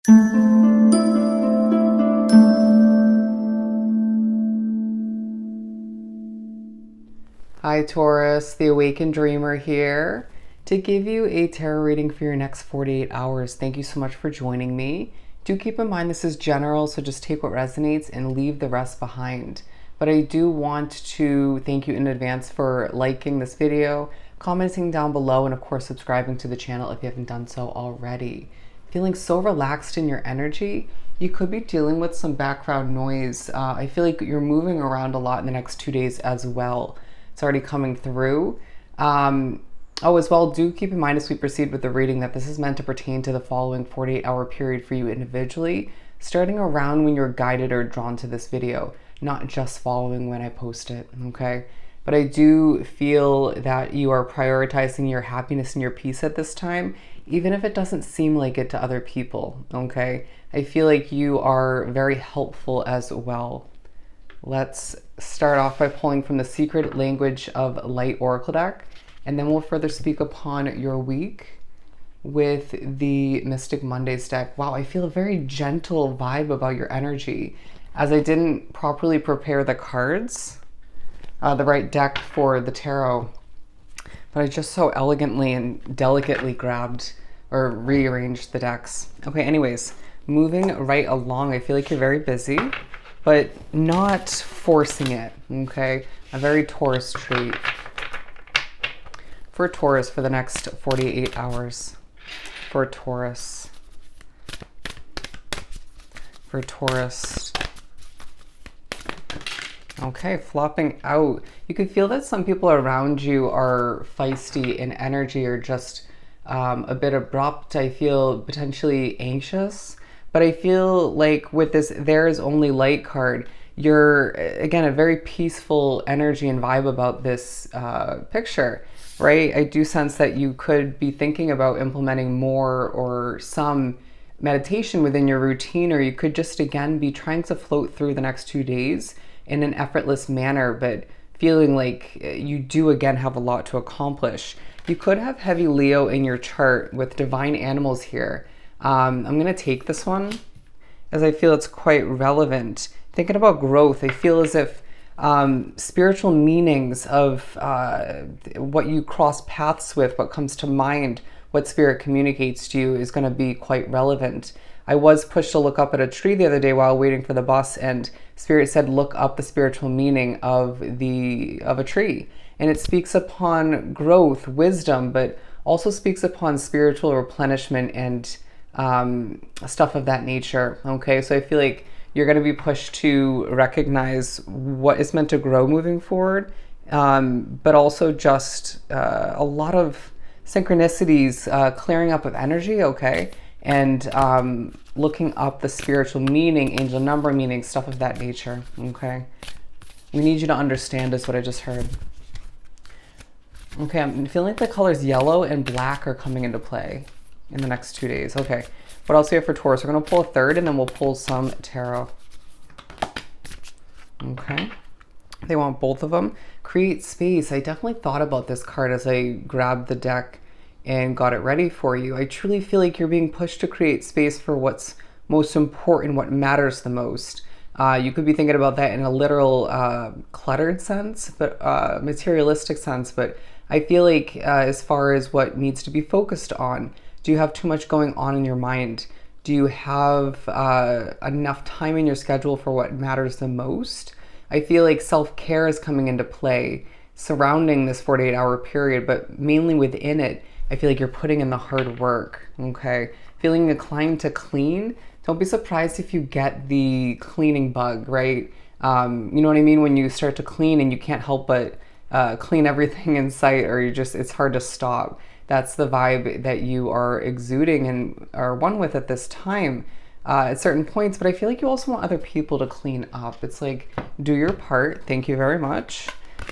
Hi Taurus, the Awakened Dreamer here to give you a tarot reading for your next 48 hours. Thank you so much for joining me. Do keep in mind this is general, so just take what resonates and leave the rest behind. But I do want to thank you in advance for liking this video, commenting down below, and of course subscribing to the channel if you haven't done so already. Feeling so relaxed in your energy, you could be dealing with some background noise. I feel like you're moving around a lot in the next 2 days as well. It's already coming through. As well, do keep in mind as we proceed with the reading that this is meant to pertain to the following 48-hour period for you individually, starting around when you're guided or drawn to this video, not just following when I post it, okay? But I do feel that you are prioritizing your happiness and your peace at this time, even if it doesn't seem like it to other people, okay? I feel like you are very helpful as well. Let's start off by pulling from the Secret Language of Light Oracle deck, and then we'll further speak upon your week with the Mystic Mondays deck. Wow, I feel a very gentle vibe about your energy, as I didn't properly prepare the cards, the right deck for the tarot, but I just so elegantly and delicately grabbed or rearranged the decks. Okay, anyways, moving right along, I feel like you're very busy, but not forcing it, okay? A very Taurus trait for Taurus for the next 48 hours. For Taurus. Okay, flopping out. You can feel that some people around you are feisty in energy or just a bit abrupt. I feel potentially anxious. But I feel like with this There Is Only Light card, you're, again, a very peaceful energy and vibe about this picture, right? I do sense that you could be thinking about implementing more or some meditation within your routine, or you could just, again, be trying to float through the next 2 days in an effortless manner, but feeling like you do, again, have a lot to accomplish. You could have heavy Leo in your chart with divine animals here. I'm going to take this one as I feel it's quite relevant. Thinking about growth, I feel as if spiritual meanings of what you cross paths with, what comes to mind, what spirit communicates to you is going to be quite relevant. I was pushed to look up at a tree the other day while waiting for the bus, and spirit said look up the spiritual meaning of a tree, and it speaks upon growth, wisdom, but also speaks upon spiritual replenishment and stuff of that nature. Okay, so I feel like you're going to be pushed to recognize what is meant to grow moving forward, but also just a lot of synchronicities, clearing up of energy, okay, and looking up the spiritual meaning, angel number meaning, stuff of that nature, okay? We need you to understand is what I just heard. Okay, I'm feeling like the colors yellow and black are coming into play in the next 2 days. Okay, what else do we have for Taurus? We're going to pull a third, and then we'll pull some tarot. Okay, they want both of them. Create space. I definitely thought about this card as I grabbed the deck and got it ready for you. I truly feel like you're being pushed to create space for what's most important, what matters the most. You could be thinking about that in a literal cluttered sense, but materialistic sense. But I feel like as far as what needs to be focused on, do you have too much going on in your mind? Do you have enough time in your schedule for what matters the most? I feel like self-care is coming into play surrounding this 48-hour period, but mainly within it, I feel like you're putting in the hard work, okay? Feeling inclined to clean. Don't be surprised if you get the cleaning bug, right? You know what I mean? When you start to clean and you can't help but clean everything in sight, or it's hard to stop. That's the vibe that you are exuding and are one with at this time at certain points. But I feel like you also want other people to clean up. It's like, do your part. Thank you very much.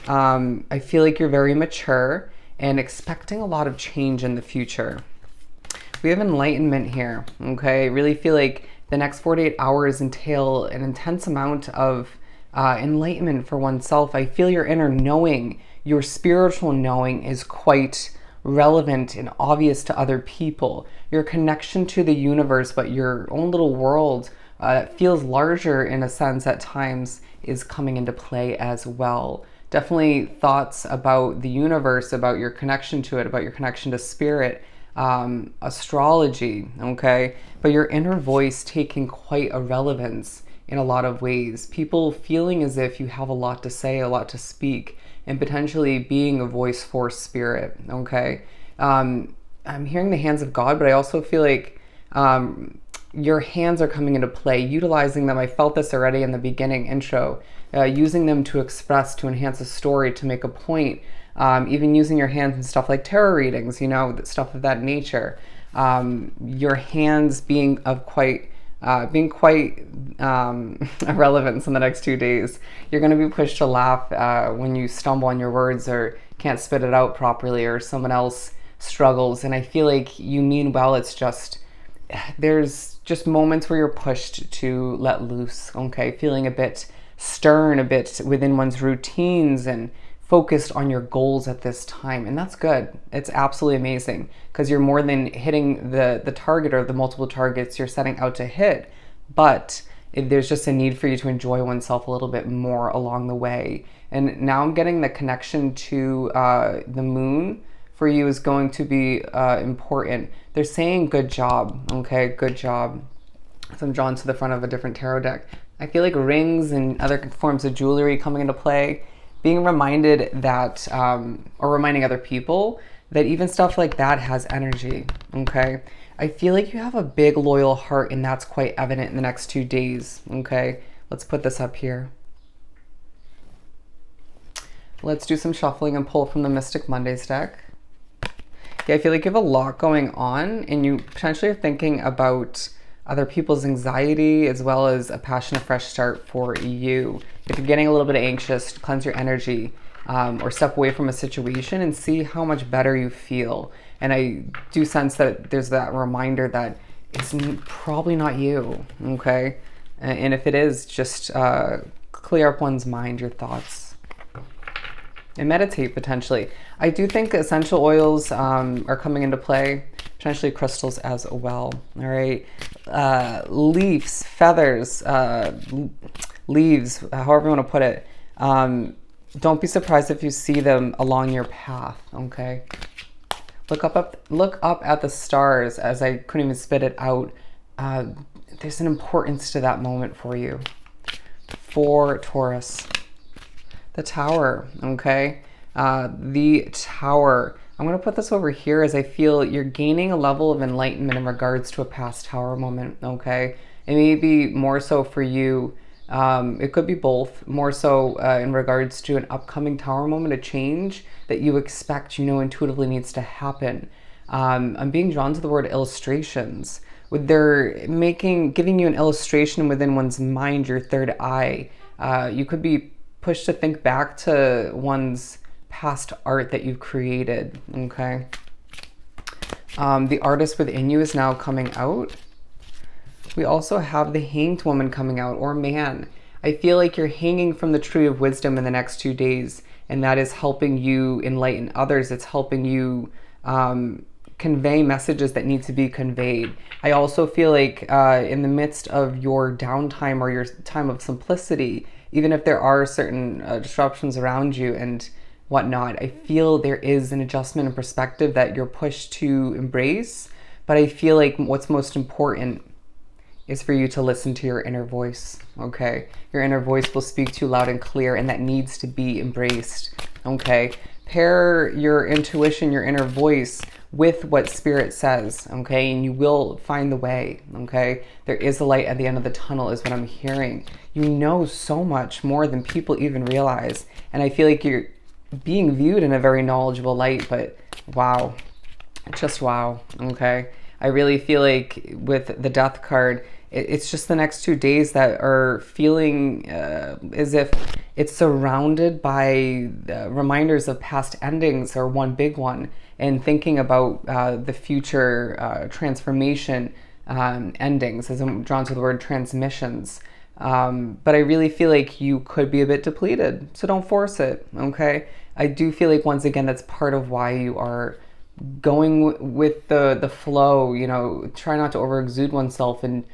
I feel like you're very mature and expecting a lot of change in the future. We have enlightenment here, okay? I really feel like the next 48 hours entail an intense amount of enlightenment for oneself. I feel your inner knowing, your spiritual knowing is quite relevant and obvious to other people. Your connection to the universe, but your own little world that feels larger in a sense at times, is coming into play as well. Definitely thoughts about the universe, about your connection to it, about your connection to spirit, astrology, okay? But your inner voice taking quite a relevance in a lot of ways. People feeling as if you have a lot to say, a lot to speak, and potentially being a voice for spirit, okay? I'm hearing the hands of God, but I also feel like your hands are coming into play, utilizing them. I felt this already in the beginning intro, using them to express, to enhance a story, to make a point, even using your hands and stuff like tarot readings, you know, stuff of that nature. Your hands being of quite a relevance in the next 2 days. You're going to be pushed to laugh when you stumble on your words or can't spit it out properly, or someone else struggles. And I feel like you mean well. It's just, there's just moments where you're pushed to let loose, okay? Feeling a bit stern, a bit within one's routines, and focused on your goals at this time. And that's good. It's absolutely amazing, because you're more than hitting the target or the multiple targets you're setting out to hit. But there's just a need for you to enjoy oneself a little bit more along the way. And now I'm getting the connection to the moon for you is going to be important. They're saying good job, okay? Good job. So I'm drawn to the front of a different tarot deck. I feel like rings and other forms of jewelry coming into play, being reminded that, or reminding other people that even stuff like that has energy, okay? I feel like you have a big loyal heart, and that's quite evident in the next 2 days, okay? Let's put this up here. Let's do some shuffling and pull from the Mystic Mondays deck. Yeah, I feel like you have a lot going on, and you potentially are thinking about other people's anxiety as well as a passion, a fresh start for you. If you're getting a little bit anxious, cleanse your energy, or step away from a situation and see how much better you feel. And I do sense that there's that reminder that it's probably not you, okay? And if it is, just clear up one's mind, your thoughts, and meditate potentially. I do think essential oils are coming into play, potentially crystals as well. All right, leaves, feathers, leaves, however you want to put it. Don't be surprised if you see them along your path. Okay, look up at the stars. As I couldn't even spit it out. There's an importance to that moment for you. For Taurus. The Tower, okay? The Tower. I'm going to put this over here as I feel you're gaining a level of enlightenment in regards to a past Tower moment, okay? It may be more so for you. It could be both. More so in regards to an upcoming Tower moment, a change that you expect, you know, intuitively needs to happen. I'm being drawn to the word illustrations. With their giving you an illustration within one's mind, your third eye. You could be pushed to think back to one's past art that you've created, okay? The artist within you is now coming out. We also have the Hanged Woman coming out, or man. I feel like you're hanging from the Tree of Wisdom in the next 2 days, and that is helping you enlighten others. It's helping you convey messages that need to be conveyed. I also feel like in the midst of your downtime or your time of simplicity, even if there are certain disruptions around you and whatnot, I feel there is an adjustment in perspective that you're pushed to embrace. But I feel like what's most important is for you to listen to your inner voice, okay? Your inner voice will speak to you loud and clear, and that needs to be embraced, okay? Pair your intuition, your inner voice, with what Spirit says, okay? And you will find the way, okay? There is a light at the end of the tunnel is what I'm hearing. You know so much more than people even realize. And I feel like you're being viewed in a very knowledgeable light, but wow, just wow, okay? I really feel like with the Death card, it's just the next 2 days that are feeling as if it's surrounded by reminders of past endings or one big one, and thinking about the future transformation endings, as I'm drawn to the word transmissions. But I really feel like you could be a bit depleted, so don't force it, okay? I do feel like, once again, that's part of why you are going with the flow, you know, try not to over exude oneself and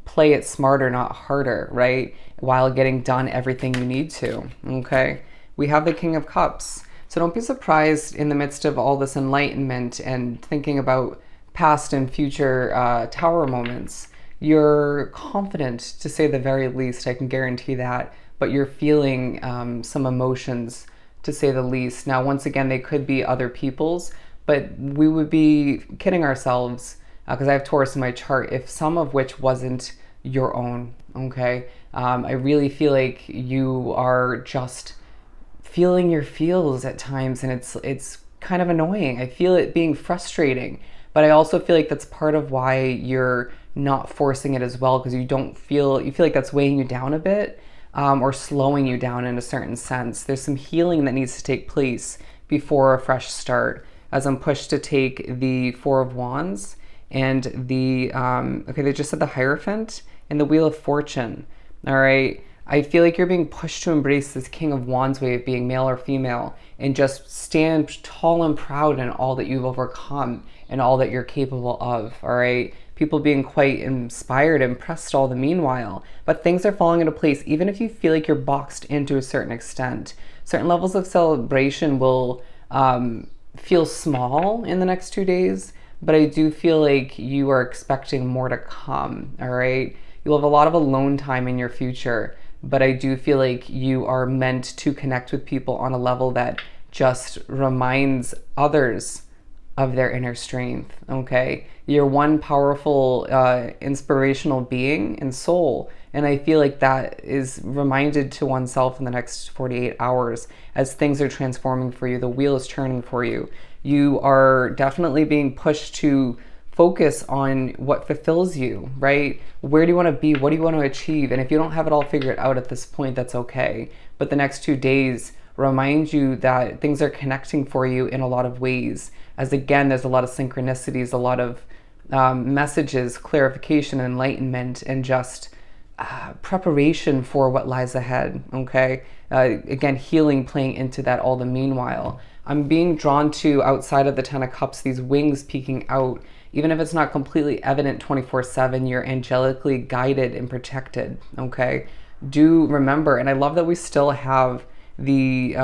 play it smarter, not harder, right? While getting done everything you need to, okay? We have the King of Cups. So don't be surprised in the midst of all this enlightenment and thinking about past and future tower moments. You're confident, to say the very least, I can guarantee that, but you're feeling some emotions, to say the least. Now, once again, they could be other people's, but we would be kidding ourselves because I have Taurus in my chart if some of which wasn't your own, okay? I really feel like you are just feeling your feels at times, and it's kind of annoying. I feel it being frustrating, but I also feel like that's part of why you're not forcing it as well, because you feel like that's weighing you down a bit, or slowing you down in a certain sense. There's some healing that needs to take place before a fresh start. As I'm pushed to take the Four of Wands and the okay, they just said the Hierophant and the Wheel of Fortune. All right. I feel like you're being pushed to embrace this King of Wands way of being male or female and just stand tall and proud in all that you've overcome and all that you're capable of, all right? People being quite inspired, impressed all the meanwhile. But things are falling into place, even if you feel like you're boxed in to a certain extent. Certain levels of celebration will feel small in the next 2 days, but I do feel like you are expecting more to come, all right? You'll have a lot of alone time in your future, but I do feel like you are meant to connect with people on a level that just reminds others of their inner strength, okay? You're one powerful, inspirational being and soul, and I feel like that is reminded to oneself in the next 48 hours as things are transforming for you. The wheel is turning for you. You are definitely being pushed to focus on what fulfills you, right? Where do you want to be? What do you want to achieve? And if you don't have it all figured out at this point, that's okay. But the next 2 days remind you that things are connecting for you in a lot of ways. As again, there's a lot of synchronicities, a lot of messages, clarification, enlightenment, and just preparation for what lies ahead, okay? Again, healing playing into that all the meanwhile. I'm being drawn to, outside of the Ten of Cups, these wings peeking out. Even if it's not completely evident 24/7, you're angelically guided and protected, okay? Do remember, and I love that we still have the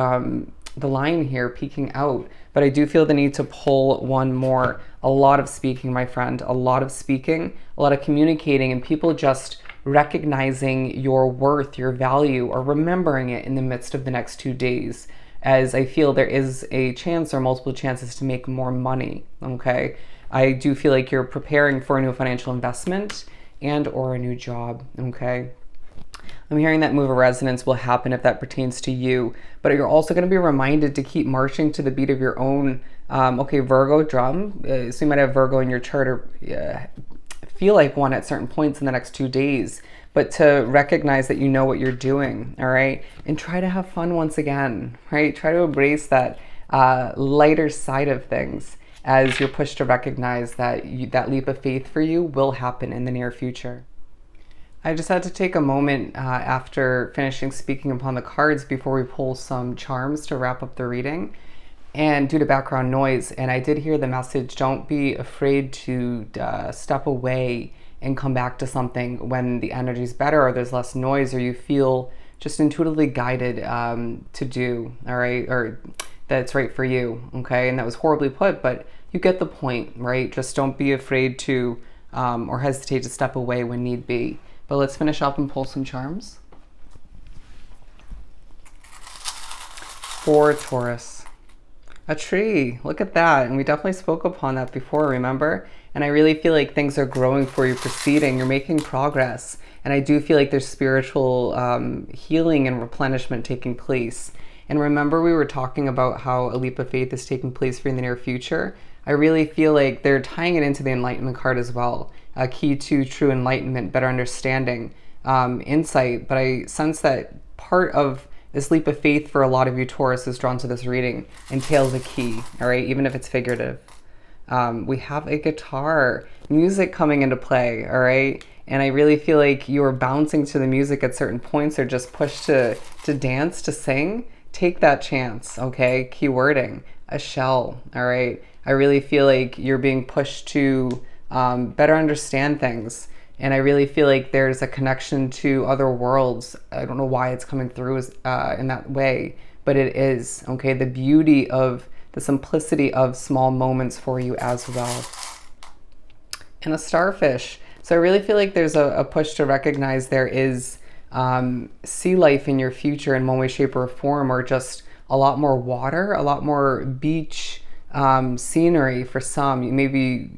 line here peeking out, but I do feel the need to pull one more. A lot of speaking, my friend, a lot of speaking, a lot of communicating, and people just recognizing your worth, your value, or remembering it in the midst of the next 2 days, as I feel there is a chance or multiple chances to make more money, okay? I do feel like you're preparing for a new financial investment and or a new job, okay? I'm hearing that move of resonance will happen if that pertains to you, but you're also going to be reminded to keep marching to the beat of your own, okay, Virgo drum. So you might have Virgo in your chart or feel like one at certain points in the next 2 days, but to recognize that you know what you're doing, all right? And try to have fun once again, right? Try to embrace that lighter side of things as you're pushed to recognize that that leap of faith for you will happen in the near future. I just had to take a moment after finishing speaking upon the cards before we pull some charms to wrap up the reading, and due to background noise, and I did hear the message, don't be afraid to step away and come back to something when the energy's better or there's less noise or you feel just intuitively guided to do, all right, or that's right for you, okay? And that was horribly put, but you get the point, right? Just don't be afraid to or hesitate to step away when need be. But let's finish up and pull some charms. For Taurus. A tree, look at that. And we definitely spoke upon that before, remember? And I really feel like things are growing for you, proceeding, you're making progress. And I do feel like there's spiritual healing and replenishment taking place. And remember, we were talking about how a leap of faith is taking place for you in the near future. I really feel like they're tying it into the Enlightenment card as well. A key to true enlightenment, better understanding, insight. But I sense that part of this leap of faith for a lot of you Taurus is drawn to this reading entails a key, all right, even if it's figurative. We have a guitar, music coming into play, all right? And I really feel like you are bouncing to the music at certain points or just pushed to dance, to sing. Take that chance, okay? Keywording, a shell, all right? I really feel like you're being pushed to better understand things. And I really feel like there's a connection to other worlds. I don't know why it's coming through in that way, but it is, okay? The beauty of the simplicity of small moments for you as well. And a starfish. So I really feel like there's a push to recognize there is sea life in your future in one way, shape, or form, or just a lot more water, a lot more beach scenery for some. You may be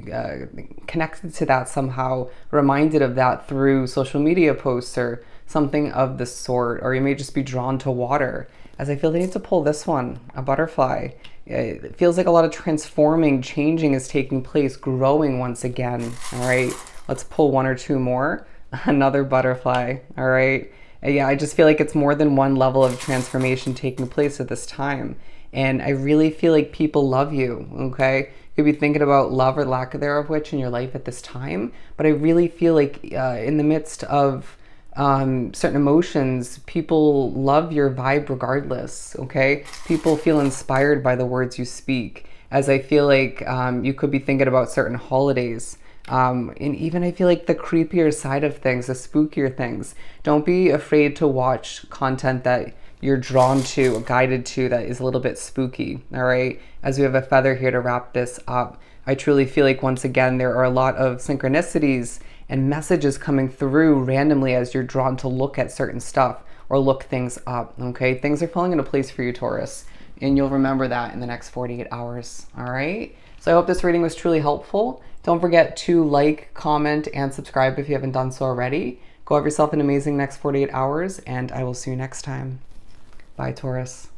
connected to that somehow, reminded of that through social media posts or something of the sort, or you may just be drawn to water. As I feel they need to pull this one, a butterfly. It feels like a lot of transforming, changing is taking place, growing once again. All right, let's pull one or two more. Another butterfly. All right. Yeah, I just feel like it's more than one level of transformation taking place at this time. And I really feel like people love you, okay? You could be thinking about love or lack thereof which in your life at this time. But I really feel like in the midst of certain emotions, people love your vibe regardless, okay? People feel inspired by the words you speak. As I feel like you could be thinking about certain holidays. And even I feel like the creepier side of things, the spookier things. Don't be afraid to watch content that you're drawn to, guided to, that is a little bit spooky, all right? As we have a feather here to wrap this up, I truly feel like once again, there are a lot of synchronicities and messages coming through randomly as you're drawn to look at certain stuff or look things up, okay? Things are falling into place for you, Taurus, and you'll remember that in the next 48 hours, all right? So I hope this reading was truly helpful. Don't forget to like, comment, and subscribe if you haven't done so already. Go have yourself an amazing next 48 hours, and I will see you next time. Bye, Taurus.